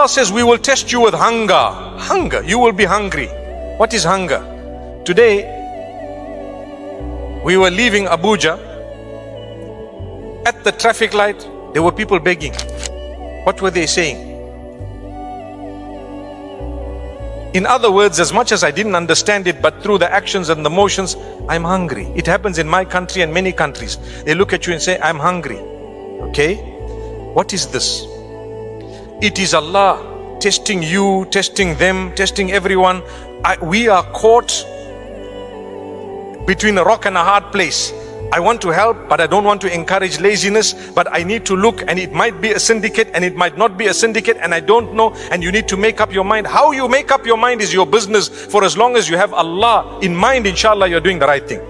Allah says we will test you with hunger. Hunger, you will be hungry. What is hunger? Today, we were leaving Abuja. At the traffic light, there were people begging. What were they saying? In other words, as much as I didn't understand it, but through the actions and the motions, I'm hungry. It happens in my country and many countries. They look at you and say, I'm hungry. Okay? What is this? It is Allah testing you, testing them, testing everyone. We are caught between a rock and a hard place. I want to help, but I don't want to encourage laziness, but I need to look, and it might be a syndicate and it might not be a syndicate, and I don't know, and you need to make up your mind. How you make up your mind is your business. For as long as you have Allah in mind, inshallah, you're doing the right thing.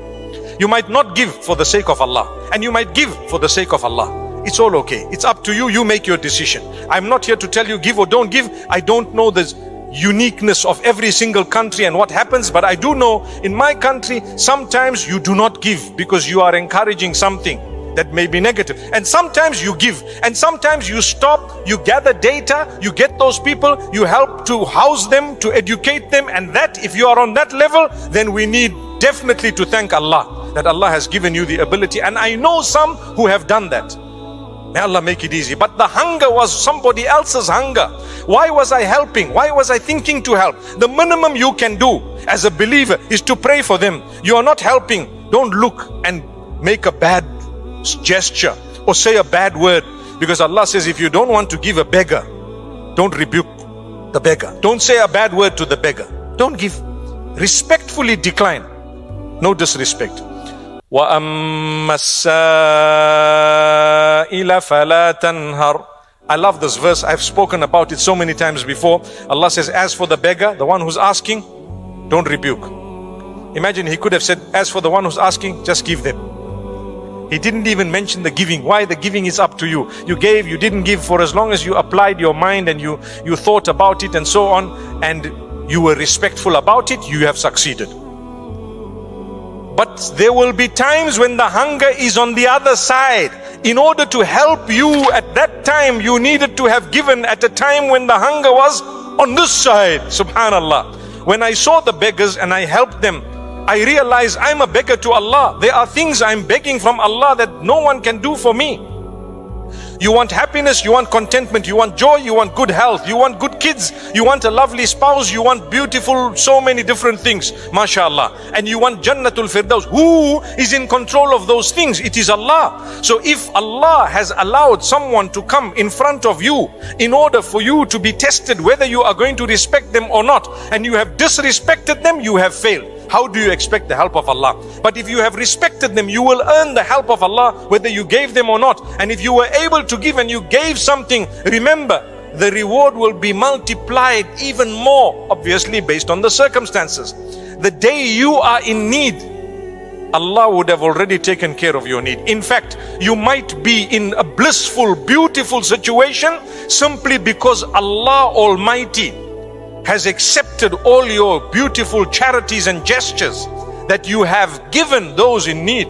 You might not give for the sake of Allah, and you might give for the sake of Allah. It's all okay. It's up to you. You make your decision. I'm not here to tell you give or don't give. I don't know the uniqueness of every single country and what happens, but I do know in my country sometimes you do not give because you are encouraging something that may be negative, and sometimes you give, and sometimes you stop, you gather data, you get those people, you help to house them, to educate them, and that, if you are on that level, then we need definitely to thank Allah that Allah has given you the ability. And I know some who have done that. May Allah make it easy. But the hunger was somebody else's hunger. Why was I helping? Why was I thinking to help? The minimum you can do as a believer is to pray for them. You are not helping. Don't look and make a bad gesture or say a bad word, because Allah says if you don't want to give a beggar, don't rebuke the beggar. Don't say a bad word to the beggar. Don't give. Respectfully decline. No disrespect. وَأَمَّا السَّائِلَ فَلَا تَنْهَرْ. I love this verse. I've spoken about it so many times before. Allah says, as for the beggar, the one who's asking, don't rebuke. Imagine he could have said, as for the one who's asking, just give them. He didn't even mention the giving. Why? The giving is up to you. You gave, you didn't give, for as long as you applied your mind and you thought about it and so on, and you were respectful about it, you have succeeded. But there will be times when the hunger is on the other side. In order to help you at that time, you needed to have given at a time when the hunger was on this side. Subhanallah. When I saw the beggars and I helped them, I realized I'm a beggar to Allah. There are things I'm begging from Allah that no one can do for me. You want happiness, you want contentment, you want joy, you want good health, you want good kids, you want a lovely spouse, you want beautiful, so many different things, mashallah. And you want Jannatul Firdaus. Who is in control of those things? It is Allah. So if Allah has allowed someone to come in front of you in order for you to be tested whether you are going to respect them or not, and you have disrespected them, you have failed. How do you expect the help of Allah? But if you have respected them, you will earn the help of Allah whether you gave them or not. And if you were able to give and you gave something, remember, the reward will be multiplied even more, obviously based on the circumstances. The day you are in need, Allah would have already taken care of your need. In fact, you might be in a blissful, beautiful situation simply because Allah Almighty has accepted all your beautiful charities and gestures that you have given those in need.